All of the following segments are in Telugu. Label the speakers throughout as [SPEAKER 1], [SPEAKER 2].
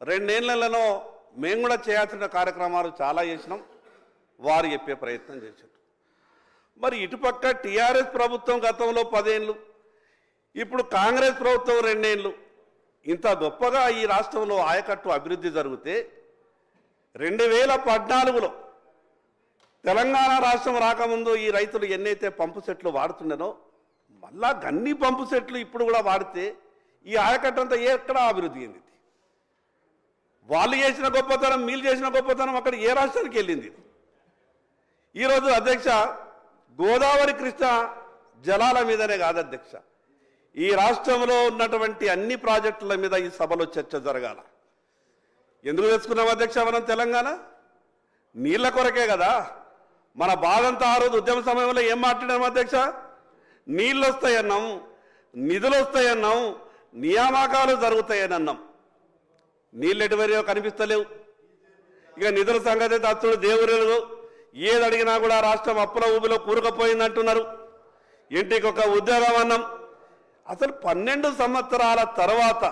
[SPEAKER 1] రెండేళ్లలో మేము కూడా చేయాల్సిన కార్యక్రమాలు చాలా చేసినాం. వారు చెప్పే ప్రయత్నం చేశారు. మరి ఇటుపక్క టీఆర్ఎస్ ప్రభుత్వం గతంలో 10 ఏళ్ళు, ఇప్పుడు కాంగ్రెస్ ప్రభుత్వం 2 ఏళ్ళు. ఇంత గొప్పగా ఈ రాష్ట్రంలో ఆయకట్టు అభివృద్ధి జరిగితే 2014లో తెలంగాణ రాష్ట్రం రాకముందు ఈ రైతులు ఎన్నైతే పంపు సెట్లు వాడుతుండేనో మళ్ళా గన్ని పంపు సెట్లు ఇప్పుడు కూడా వాడితే ఈ ఆయకట్టు అంతా ఎక్కడ అభివృద్ధి అయింది? వాళ్ళు చేసిన గొప్పతనం, మీరు చేసిన గొప్పతనం అక్కడ ఏ రాష్ట్రానికి వెళ్ళింది? ఈరోజు అధ్యక్ష, గోదావరి కృష్ణ జలాల మీదనే కాదు అధ్యక్ష, ఈ రాష్ట్రంలో ఉన్నటువంటి అన్ని ప్రాజెక్టుల మీద ఈ సభలో చర్చ జరగాల. ఎందుకు తెచ్చుకున్నాం అధ్యక్ష మనం తెలంగాణ? నీళ్ల కొరకే కదా. మన బాధంతా ఆ రోజు ఉద్యమ సమయంలో ఏం మాట్లాడాము అధ్యక్ష? నీళ్ళు వస్తాయన్నాం, నిధులు వస్తాయన్నాం, నియామకాలు జరుగుతాయని అన్నాం. నీళ్ళు ఎటువరియో కనిపిస్తలేవు. ఇక నిధుల సంగతి అయితే అచ్చుడు దేవుడు, ఏది అడిగినా కూడా రాష్ట్రం అప్పుల ఊబిలో కూరుకుపోయిందంటున్నారు. ఇంటికి ఒక ఉద్యోగం అన్నాం. అసలు 12 సంవత్సరాల తర్వాత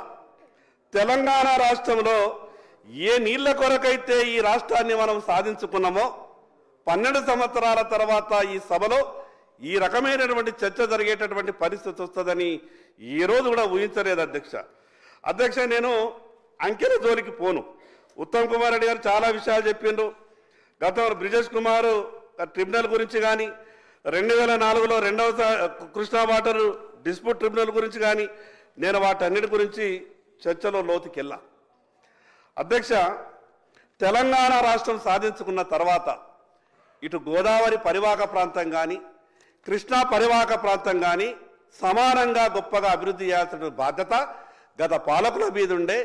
[SPEAKER 1] తెలంగాణ రాష్ట్రంలో ఏ నీళ్ల కొరకైతే ఈ రాష్ట్రాన్ని మనం సాధించుకున్నామో 12 సంవత్సరాల తర్వాత ఈ సభలో ఈ రకమైనటువంటి చర్చ జరిగేటటువంటి పరిస్థితి వస్తుందని ఈరోజు కూడా ఊహించలేదు అధ్యక్ష. అధ్యక్ష, నేను అంకెల జోలికి పోను. ఉత్తమ్ కుమార్ రెడ్డి గారు చాలా విషయాలు చెప్పిండ్రు. గతంలో బ్రిజేష్ కుమార్ ట్రిబ్యునల్ గురించి కానీ, 2004లో 2వ కృష్ణా వాటర్ డిస్ప్యూట్ ట్రిబ్యునల్ గురించి కానీ నేను వాటన్నిటి గురించి చర్చలో లోతుకెళ్ళా. అధ్యక్ష, తెలంగాణ రాష్ట్రం సాధించుకున్న తర్వాత ఇటు గోదావరి పరివాహక ప్రాంతం కానీ, కృష్ణా పరివాహక ప్రాంతం కానీ సమానంగా గొప్పగా అభివృద్ధి చేయాల్సిన బాధ్యత గత పాలకుల మీద ఉండే,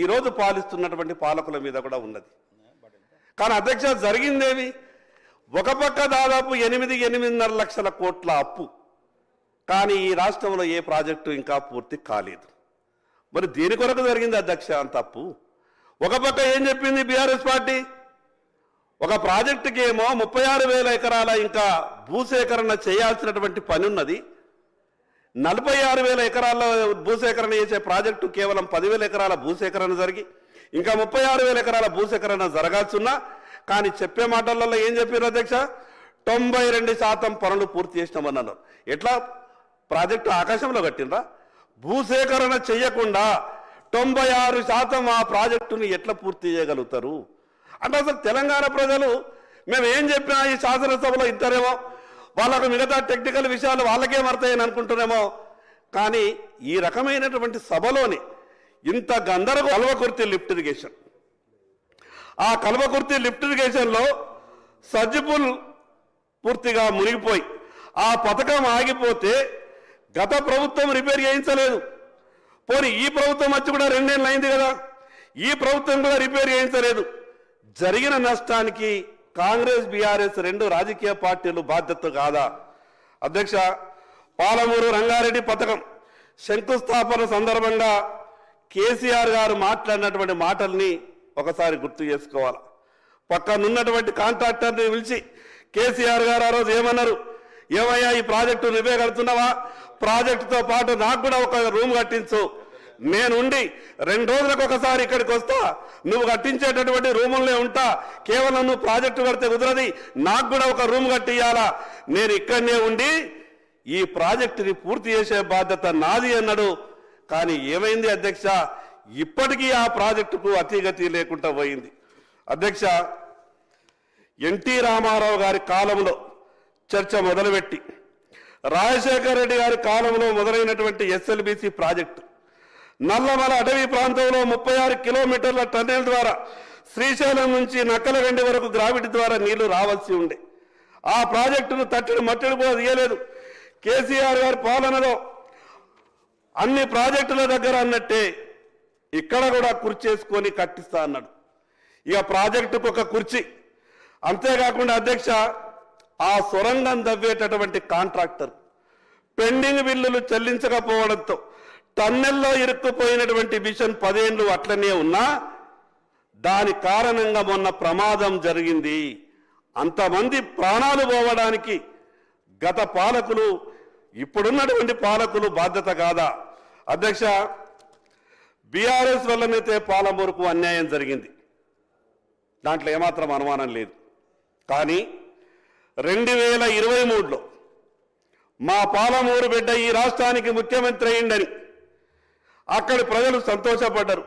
[SPEAKER 1] ఈరోజు పాలిస్తున్నటువంటి పాలకుల మీద కూడా ఉన్నది. కానీ అధ్యక్ష, జరిగిందేవి? ఒక పక్క దాదాపు 8-8.5 లక్షల కోట్ల అప్పు. కానీ ఈ రాష్ట్రంలో ఏ ప్రాజెక్టు ఇంకా పూర్తి కాలేదు. మరి దేని కొరకు జరిగింది అధ్యక్ష అంత అప్పు? ఒక పక్క ఏం చెప్పింది బీఆర్ఎస్ పార్టీ? ఒక ప్రాజెక్టుకి ఏమో 36,000 ఎకరాల ఇంకా భూసేకరణ చేయాల్సినటువంటి పని ఉన్నది. 46,000 ఎకరాల భూసేకరణ చేసే ప్రాజెక్టు కేవలం 10,000 ఎకరాల భూసేకరణ జరిగి ఇంకా 36,000 ఎకరాల భూసేకరణ జరగాల్సున్నా కానీ చెప్పే మాటలలో ఏం చెప్పారు అధ్యక్ష? 92% పనులు పూర్తి చేసినామన్నారు. ఎట్లా? ప్రాజెక్టు ఆకాశంలో కట్టినరా? భూసేకరణ చేయకుండా 96% ఆ ప్రాజెక్టుని ఎట్లా పూర్తి చేయగలుగుతారు? అంటే అసలు తెలంగాణ ప్రజలు మేము ఏం చెప్పినా ఈ శాసనసభలో ఇద్దరేమో, వాళ్ళకు మిగతా టెక్నికల్ విషయాలు వాళ్ళకేం అర్థమని అనుకుంటున్నామో. కానీ ఈ రకమైనటువంటి సభలోని ఇంత గందరగోళం. కల్వకుర్తి లిఫ్ట్ ఇరిగేషన్, ఆ కల్వకుర్తి లిఫ్ట్ ఇరిగేషన్లో సజ్జిపుల్ పూర్తిగా మునిగిపోయి ఆ పథకం ఆగిపోతే గత ప్రభుత్వం రిపేర్ చేయించలేదు. పోనీ ఈ ప్రభుత్వం వచ్చి కూడా 2 ఏళ్ళు అయింది కదా, ఈ ప్రభుత్వం కూడా రిపేర్ చేయించలేదు. జరిగిన నష్టానికి కాంగ్రెస్ బీఆర్ఎస్ 2 రాజకీయ పార్టీలు బాధ్యత కాదా అధ్యక్ష? పాలమూరు రంగారెడ్డి పథకం శంకుస్థాపన సందర్భంగా కేసీఆర్ గారు మాట్లాడినటువంటి మాటల్ని ఒకసారి గుర్తు చేసుకోవాలి. పక్కనున్నటువంటి కాంట్రాక్టర్ని పిలిచి కేసీఆర్ గారు ఆ రోజు ఏమన్నారు? ఏమయ్యా, ఈ ప్రాజెక్టు నువ్వే కడుతున్నావా? ప్రాజెక్టుతో పాటు నాకు కూడా ఒక రూమ్ కట్టించు, నేనుండి 2 రోజులకు ఒకసారి ఇక్కడికి వస్తా, నువ్వు కట్టించేటటువంటి రూముల్లో ఉంటా, కేవలం నువ్వు ప్రాజెక్టు కడితే కుదరది, నాకు కూడా ఒక రూమ్ కట్టియాలా, నేను ఇక్కడనే ఉండి ఈ ప్రాజెక్టుని పూర్తి చేసే బాధ్యత నాది అన్నాడు. కానీ ఏమైంది అధ్యక్ష? ఇప్పటికీ ఆ ప్రాజెక్టుకు అతిగతి లేకుండా పోయింది. అధ్యక్ష, ఎన్టీ రామారావు గారి కాలంలో చర్చ మొదలుపెట్టి రాజశేఖర రెడ్డి గారి కాలంలో మొదలైనటువంటి ఎస్ఎల్బీసీ ప్రాజెక్టు నల్లమల అటవీ ప్రాంతంలో 36 కిలోమీటర్ల టన్నెల్ ద్వారా శ్రీశైలం నుంచి నక్కలగండి వరకు గ్రావిటీ ద్వారా నీళ్లు రావాల్సి ఉండే. ఆ ప్రాజెక్టును తట్టడి మట్టడి కూడా తీయలేదు. కేసీఆర్ గారి పాలనలో అన్ని ప్రాజెక్టుల దగ్గర అన్నట్టే ఇక్కడ కూడా కుర్చీ చేసుకొని కట్టిస్తా అన్నాడు. ఇక ప్రాజెక్టుకు ఒక కుర్చీ. అంతేకాకుండా అధ్యక్ష, ఆ సొరంగం దవ్వేటటువంటి కాంట్రాక్టర్ పెండింగ్ బిల్లులు చెల్లించకపోవడంతో టన్నెల్లో ఇరుక్కుపోయినటువంటి మిషన్ 10 ఏళ్ళు అట్లనే ఉన్నా దాని కారణంగా మొన్న ప్రమాదం జరిగింది. అంతమంది ప్రాణాలు పోవడానికి గత పాలకులు, ఇప్పుడున్నటువంటి పాలకులు బాధ్యత కాదా అధ్యక్ష? బీఆర్ఎస్ వల్లనైతే పాలమూరుకు అన్యాయం జరిగింది, దాంట్లో ఏమాత్రం అనుమానం లేదు. కానీ 2023లో మా పాలమూరు బిడ్డ ఈ రాష్ట్రానికి ముఖ్యమంత్రి అయిందని అక్కడి ప్రజలు సంతోషపడ్డారు.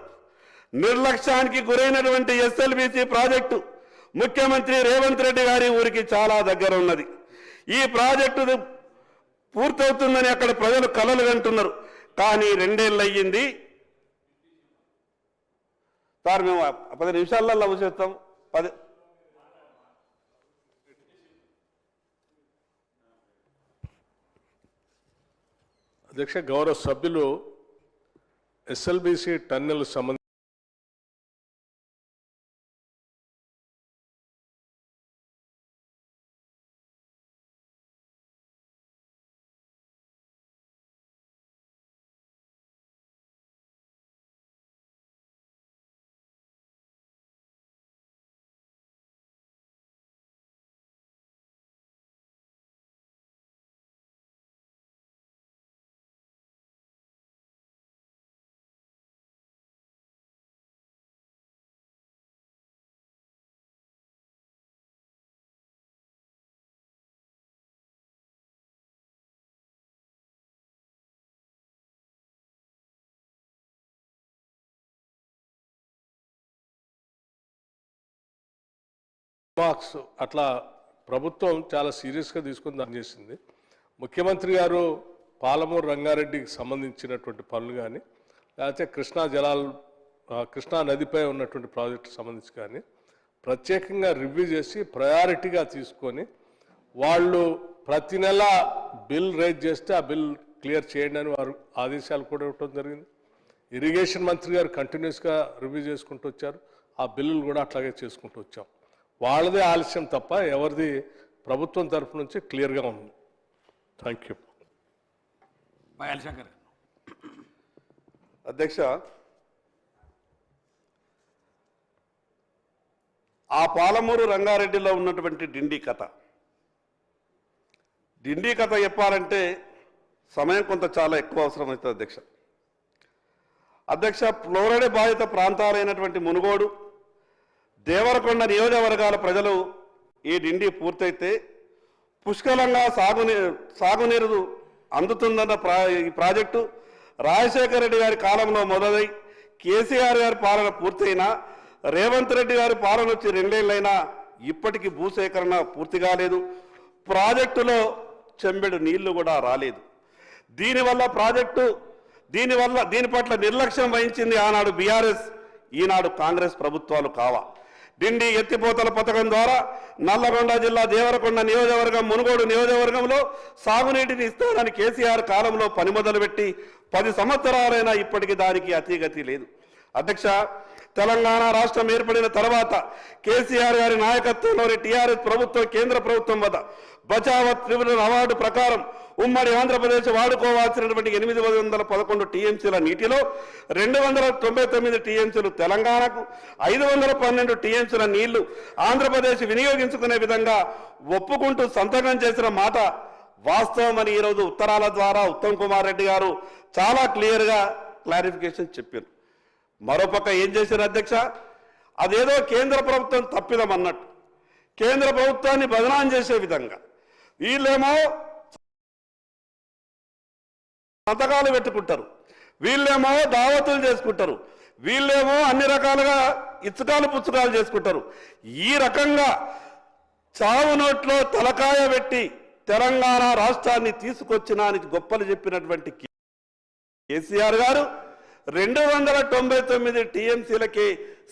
[SPEAKER 1] నిర్లక్ష్యానికి గురైనటువంటి ఎస్ఎల్బీసీ ప్రాజెక్టు ముఖ్యమంత్రి రేవంత్ రెడ్డి గారి ఊరికి చాలా దగ్గర ఉన్నది. ఈ ప్రాజెక్టు పూర్తవుతుందని అక్కడ ప్రజలు కలలు కంటున్నారు. కానీ 2 ఏళ్ళు అయ్యింది సార్, మేము 10 నిమిషాలలో వచ్చేస్తాం. 10
[SPEAKER 2] అధ్యక్ష, గౌరవ సభ్యులు ఎస్ఎల్బీసీ టన్నెల్ సంబంధించి మార్క్స్ అట్లా ప్రభుత్వం చాలా సీరియస్గా తీసుకుని దాన్ని చేసింది. ముఖ్యమంత్రి గారు పాలమూరు రంగారెడ్డికి సంబంధించినటువంటి పనులు కానీ, లేకపోతే కృష్ణా నదిపై ఉన్నటువంటి ప్రాజెక్టుకు సంబంధించి కానీ ప్రత్యేకంగా రివ్యూ చేసి ప్రయారిటీగా తీసుకొని వాళ్ళు ప్రతి నెల బిల్ రైజ్ చేస్తే ఆ బిల్ క్లియర్ చేయండి అని వారు ఆదేశాలు కూడా ఇవ్వడం జరిగింది. ఇరిగేషన్ మంత్రి గారు కంటిన్యూస్గా రివ్యూ చేసుకుంటూ వచ్చారు. ఆ బిల్లులు కూడా అట్లాగే చేసుకుంటూ వచ్చాం. వాళ్ళదే ఆలస్యం తప్ప ఎవరిది ప్రభుత్వం తరఫు నుంచి క్లియర్గా ఉంది. Thank you.
[SPEAKER 1] అధ్యక్ష, ఆ పాలమూరు రంగారెడ్డిలో ఉన్నటువంటి డిండి కథ చెప్పాలంటే సమయం కొంత చాలా ఎక్కువ అవసరం అవుతుంది అధ్యక్ష. ఫ్లోరైడ్ బాధిత ప్రాంతాలైనటువంటి మునుగోడు, దేవరకొండ నియోజకవర్గాల ప్రజలు ఈ డిండి పూర్తయితే పుష్కలంగా సాగునీరు అందుతుందన్న ఈ ప్రాజెక్టు రాజశేఖర రెడ్డి గారి కాలంలో మొదలై కేసీఆర్ గారి పాలన పూర్తయినా, రేవంత్ రెడ్డి గారి పాలన వచ్చి 2 ఏళ్ళైనా ఇప్పటికీ భూసేకరణ పూర్తి కాలేదు. ప్రాజెక్టులో చెంబెడు నీళ్లు కూడా రాలేదు. దీని పట్ల నిర్లక్ష్యం వహించింది ఆనాడు బీఆర్ఎస్, ఈనాడు కాంగ్రెస్ ప్రభుత్వాలు కావా. డిండి ఎత్తిపోతల పథకం ద్వారా నల్లగొండ జిల్లా దేవరకొండ నియోజకవర్గం, మునుగోడు నియోజకవర్గంలో సాగునీటిని ఇస్తానని కేసీఆర్ కాలంలో పని మొదలుపెట్టి 10 సంవత్సరాలైనా ఇప్పటికీ దానికి అతిగతి లేదు. అధ్యక్ష, తెలంగాణ రాష్ట్రం ఏర్పడిన తర్వాత కేసీఆర్ గారి నాయకత్వంలోని టీఆర్ఎస్ ప్రభుత్వం కేంద్ర ప్రభుత్వం వద్ద బచావత్ ట్రిబ్యునల్ అవార్డు ప్రకారం ఉమ్మడి ఆంధ్రప్రదేశ్ వాడుకోవాల్సినటువంటి 811 టీఎంసీల నీటిలో 299 టీఎంసీలు తెలంగాణకు, 512 టీఎంసీల నీళ్లు ఆంధ్రప్రదేశ్ వినియోగించుకునే విధంగా ఒప్పుకుంటూ సంతకం చేసిన మాట వాస్తవమని ఈరోజు ఉత్తరాల ద్వారా ఉత్తమ్ కుమార్ రెడ్డి గారు చాలా క్లియర్గా క్లారిఫికేషన్ చెప్పారు. మరోపక్క ఏం చేశారు అధ్యక్ష, అదేదో కేంద్ర ప్రభుత్వం తప్పిదం అన్నట్టు కేంద్ర ప్రభుత్వాన్ని బదనాం చేసే విధంగా వీళ్ళేమో సంతకాలు పెట్టుకుంటారు, వీళ్ళేమో దావతులు చేసుకుంటారు, వీళ్ళేమో అన్ని రకాలుగా ఇచ్చకాలు పుచ్చకాలు చేసుకుంటారు. ఈ రకంగా చావు నోట్లో తలకాయ పెట్టి తెలంగాణ రాష్ట్రాన్ని తీసుకొచ్చినానికి గొప్పలు చెప్పినటువంటి కేసీఆర్ గారు 299 టీఎంసీలకి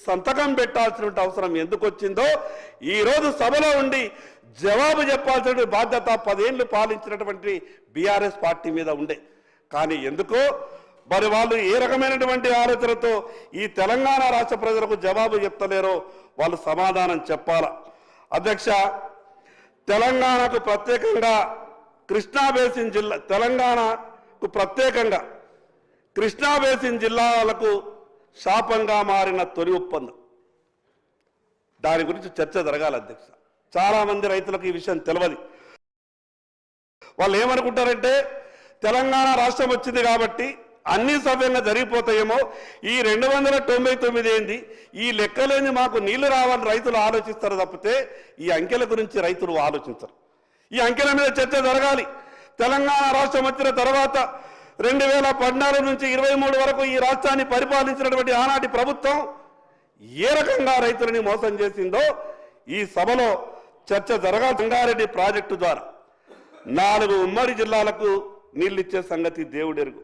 [SPEAKER 1] సంతకం పెట్టాల్సిన అవసరం ఎందుకు వచ్చిందో ఈరోజు సభలో ఉండి జవాబు చెప్పాల్సిన బాధ్యత 10 ఏళ్లు పాలించినటువంటి బీఆర్ఎస్ పార్టీ మీద ఉండే. కానీ ఎందుకో మరి వాళ్ళు ఏ రకమైనటువంటి ఆలోచనతో ఈ తెలంగాణ రాష్ట్ర ప్రజలకు జవాబు చెప్తలేరో వాళ్ళు సమాధానం చెప్పాల. అధ్యక్ష, తెలంగాణకు ప్రత్యేకంగా కృష్ణా బేసిన్ జిల్లా, తెలంగాణకు ప్రత్యేకంగా కృష్ణా బేసిన్ జిల్లాలకు శాపంగా మారిన తొలి ఒప్పందం, దాని గురించి చర్చ జరగాలి అధ్యక్ష. చాలా మంది రైతులకు ఈ విషయం తెలియదు. వాళ్ళు ఏమనుకుంటారంటే తెలంగాణ రాష్ట్రం వచ్చింది కాబట్టి అన్ని సవ్యంగా జరిగిపోతాయేమో, ఈ 299 ఏంది, ఈ లెక్కలేని మాకు నీళ్లు రావాలని రైతులు ఆలోచిస్తారు తప్పితే ఈ అంకెల గురించి రైతులు ఆలోచించరు. ఈ అంకెల మీద చర్చ జరగాలి. తెలంగాణ రాష్ట్రం వచ్చిన తర్వాత 2014 నుంచి 23 వరకు ఈ రాష్ట్రాన్ని పరిపాలించినటువంటి ఆనాటి ప్రభుత్వం ఏ రకంగా రైతులని మోసం చేసిందో ఈ సభలో చర్చ జరగాలి. రంగారెడ్డి ప్రాజెక్టు ద్వారా 4 ఉమ్మడి జిల్లాలకు నీళ్ళిచ్చే సంగతి దేవుడెరుగు.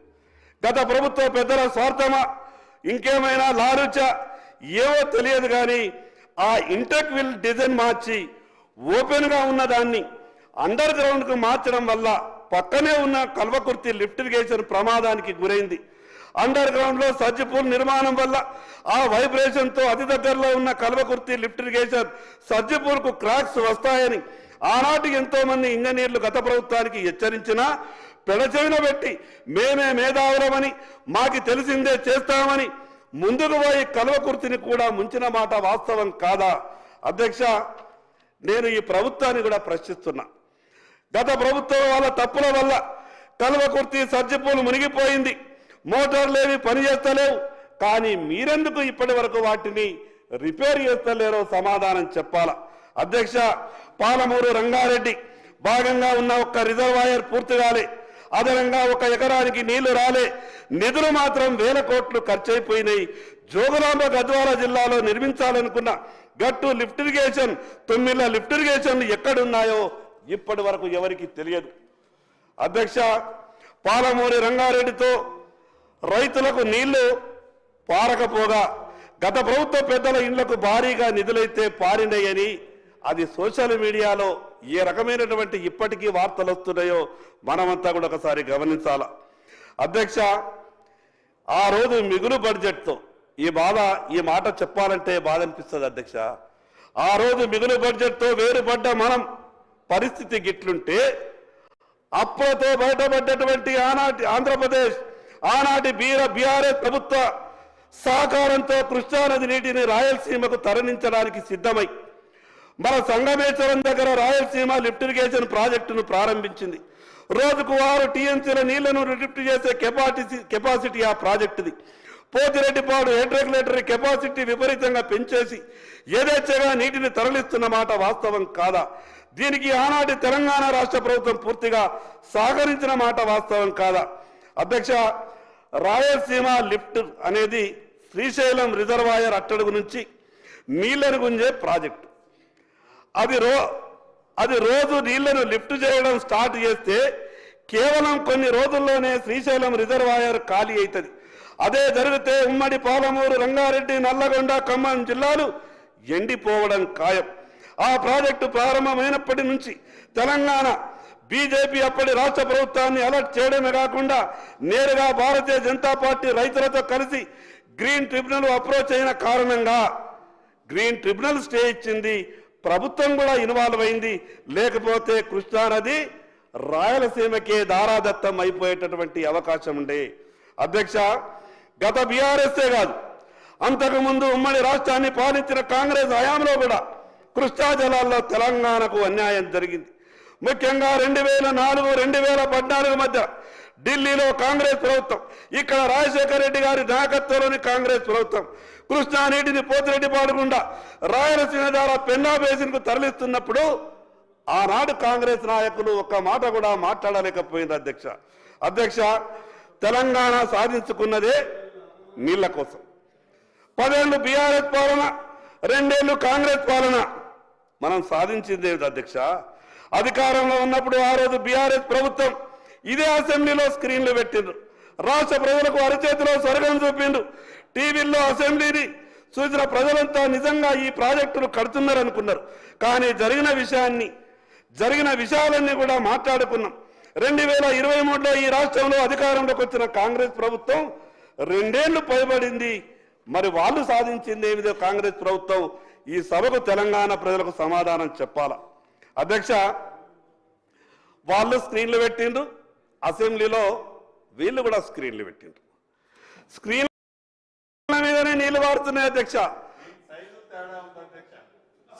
[SPEAKER 1] గత ప్రభుత్వ పెద్దల స్వార్థమా ఇంకేమైనా లాలుచా ఏవో తెలియదు కానీ ఆ ఇంటెక్ విల్ డిజైన్ మార్చి ఓపెన్గా ఉన్నదాన్ని అండర్ గ్రౌండ్కు మార్చడం వల్ల పక్కనే ఉన్న కల్వకుర్తి లిఫ్ట్ ఇరిగేషన్ ప్రమాదానికి గురైంది. అండర్ గ్రౌండ్లో సర్జిపూల్ నిర్మాణం వల్ల ఆ వైబ్రేషన్తో అతి దగ్గరలో ఉన్న కల్వకుర్తి లిఫ్ట్ ఇరిగేషన్ సర్జిపూల్కు క్రాక్స్ వస్తాయని ఆనాటి ఎంతో మంది ఇంజనీర్లు గత ప్రభుత్వానికి హెచ్చరించినా పెడచెవిన పెట్టి మేమే మేధావులమని మాకు తెలిసిందే చేస్తామని ముందుకు పోయి కల్వకుర్తిని కూడా ముంచిన మాట వాస్తవం కాదా? అధ్యక్ష, నేను ఈ ప్రభుత్వాన్ని కూడా ప్రశ్నిస్తున్నా. గత ప్రభుత్వం వాళ్ళ తప్పుల వల్ల కల్వకుర్తి సర్జిపూలు మునిగిపోయింది, మోటార్లేవి పనిచేస్తలేవు. కానీ మీరెందుకు ఇప్పటి వరకు వాటిని రిపేర్ చేస్తలేరో సమాధానం చెప్పాలా? అధ్యక్ష, పాలమూరు రంగారెడ్డి భాగంగా ఉన్న ఒక్క రిజర్వాయర్ పూర్తి కాలే, అదనంగా 1 ఎకరానికి నీళ్లు రాలే, నిధులు మాత్రం 1000 కోట్లు ఖర్చు అయిపోయినాయి. జోగులాంబ గద్వాల జిల్లాలో నిర్మించాలనుకున్న గట్టు లిఫ్ట్ ఇరిగేషన్ 9 లిఫ్ట్ ఇరిగేషన్లు ఎక్కడున్నాయో ఇప్పటి వరకు ఎవరికి తెలియదు. అధ్యక్ష, పాలమూరి రంగారెడ్డితో రైతులకు నీళ్లు పారకపోగా గత ప్రభుత్వ పెద్దల ఇళ్లకు భారీగా నిధులైతే పారినాయని అది సోషల్ మీడియాలో ఏ రకమైనటువంటి ఇప్పటికీ వార్తలు వస్తున్నాయో మనమంతా కూడా ఒకసారి గమనించాల. అధ్యక్ష, ఆ రోజు మిగులు బడ్జెట్తో ఈ మాట చెప్పాలంటే బాధ అనిపిస్తుంది. అధ్యక్ష, ఆ రోజు మిగులు బడ్జెట్తో వేరుపడ్డ మనం పరిస్థితి గిట్లుంటే అప్పులతో బయటపడ్డటువంటి ఆనాటి ఆంధ్రప్రదేశ్ ఆనాటి బీఆర్ఎస్ ప్రభుత్వ సహకారంతో కృష్ణానది నీటిని రాయలసీమకు తరలించడానికి సిద్ధమై మన సంగమేశ్వరం దగ్గర రాయలసీమ లిఫ్ట్ ఇరిగేషన్ ప్రాజెక్టును ప్రారంభించింది. రోజుకు 6 టీఎంసీల నీళ్లను లిఫ్ట్ చేసే కెపాసిటీ ఆ ప్రాజెక్టుది. పోతిరెడ్డిపాడు హెడ్ రెగ్యులేటరీ కెపాసిటీ విపరీతంగా పెంచేసి యథేచ్ఛగా నీటిని తరలిస్తున్న మాట వాస్తవం కాదా? దీనికి ఆనాటి తెలంగాణ రాష్ట్ర ప్రభుత్వం పూర్తిగా సహకరించిన మాట వాస్తవం కాదా? అధ్యక్ష, రాయలసీమ లిఫ్ట్ అనేది శ్రీశైలం రిజర్వాయర్ అట్టడుగు నుంచి నీళ్లను గుంజే ప్రాజెక్టు. అది రోజు నీళ్లను లిఫ్ట్ చేయడం స్టార్ట్ చేస్తే కేవలం కొన్ని రోజుల్లోనే శ్రీశైలం రిజర్వాయర్ ఖాళీ అవుతుంది. అదే జరిగితే ఉమ్మడి పాలమూరు రంగారెడ్డి నల్లగొండ ఖమ్మం జిల్లాలు ఎండిపోవడం ఖాయం. ఆ ప్రాజెక్టు ప్రారంభమైనప్పటి నుంచి తెలంగాణ బీజేపీ అప్పటి రాష్ట్ర ప్రభుత్వాన్ని అలర్ట్ చేయడమే కాకుండా నేరుగా భారతీయ జనతా పార్టీ రైతులతో కలిసి గ్రీన్ ట్రిబ్యునల్ అప్రోచ్ అయిన కారణంగా గ్రీన్ ట్రిబ్యునల్ స్టే ఇచ్చింది. ప్రభుత్వం కూడా ఇన్వాల్వ్ అయింది. లేకపోతే కృష్ణానది రాయలసీమకే దారాదత్తం అయిపోయేటటువంటి అవకాశం ఉండే. అధ్యక్ష, గత బీఆర్ఎస్ఏ కాదు, అంతకుముందు ఉమ్మడి రాష్ట్రాన్ని పాలించిన కాంగ్రెస్ హయాంలో కూడా కృష్ణా జలాల్లో తెలంగాణకు అన్యాయం జరిగింది. ముఖ్యంగా 2004-2014 మధ్య ఢిల్లీలో కాంగ్రెస్ ప్రభుత్వం, ఇక్కడ రాజశేఖర రెడ్డి గారి నాయకత్వంలోని కాంగ్రెస్ ప్రభుత్వం కృష్ణా నీటిని పోతిరెడ్డిపాడు గుండా రాయలసీమ ద్వారా పెన్నా బేసిన్కు తరలిస్తున్నప్పుడు ఆనాడు కాంగ్రెస్ నాయకులు ఒక్క మాట కూడా మాట్లాడలేకపోయింది. అధ్యక్ష, తెలంగాణ సాధించుకున్నదే నీళ్ల కోసం. 10 ఏళ్ళు బీఆర్ఎస్ పాలన, 2 ఏళ్ళు కాంగ్రెస్ పాలన. మనం సాధించింది అధ్యక్ష. అధికారంలో ఉన్నప్పుడు ఆ రోజు బీఆర్ఎస్ ప్రభుత్వం ఇదే అసెంబ్లీలో స్క్రీన్లు పెట్టిండ్రు, రాష్ట్ర ప్రజలకు అరచేతిలో స్వర్గం చూపిండ్రు. టీవీల్లో అసెంబ్లీని చూసిన ప్రజలంతా నిజంగా ఈ ప్రాజెక్టులు కడుతున్నారు అనుకున్నారు. కానీ జరిగిన విషయాలన్నీ కూడా మాట్లాడుకున్నాం. 2023లో ఈ రాష్ట్రంలో అధికారంలోకి వచ్చిన కాంగ్రెస్ ప్రభుత్వం 2 ఏళ్లు పైబడింది. మరి వాళ్ళు సాధించింది ఏమిదో కాంగ్రెస్ ప్రభుత్వం ఈ సభకు తెలంగాణ ప్రజలకు సమాధానం చెప్పాలా? అధ్యక్ష, వాళ్ళు స్క్రీన్లు పెట్టిండ్రు, అసెంబ్లీలో వీళ్ళు కూడా స్క్రీన్లు పెట్టిండ్రు. స్క్రీన్ నీళ్లు వాడుతున్నాయి. అధ్యక్ష,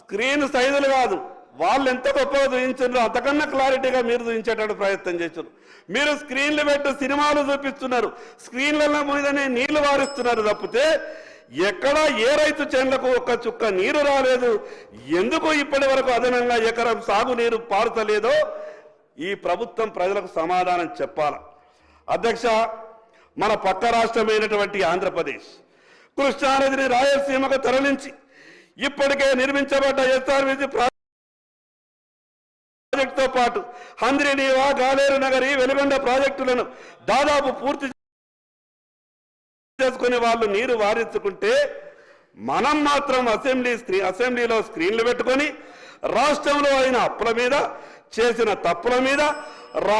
[SPEAKER 1] స్క్రీన్ సైజులు కాదు, వాళ్ళు ఎంత గొప్పగా చూపించారో అంతకన్నా క్లారిటీగా మీరు చూపించేటట్టు ప్రయత్నం చేశారు. మీరు స్క్రీన్లు పెట్టి సినిమాలు చూపిస్తున్నారు, స్క్రీన్ల మీదనే నీళ్లు వారిస్తున్నారు తప్పితే ఎక్కడా ఏ రైతు చేనులకు ఒక్క చుక్క నీరు రాలేదు. ఎందుకు ఇప్పటి వరకు అదనంగా ఎకరం సాగునీరు పారుతలేదో ఈ ప్రభుత్వం ప్రజలకు సమాధానం చెప్పాల. అధ్యక్ష, మన పక్క రాష్ట్రమైనటువంటి ఆంధ్రప్రదేశ్ కృష్ణానదిని రాయలసీమకు తరలించి ఇప్పటికే నిర్మించబడ్డ ఎస్ఆర్బీసీ ప్రాజెక్టుతో పాటు హంద్రినీవా, గాలేరు నగరి, వెలుగొండ ప్రాజెక్టులను దాదాపు పూర్తి చేసుకుని వాళ్ళు నీరు వారించుకుంటే మనం మాత్రం అసెంబ్లీలో స్క్రీన్లు పెట్టుకొని రాష్ట్రంలో అయిన అప్పుల మీద, చేసిన తప్పుల మీద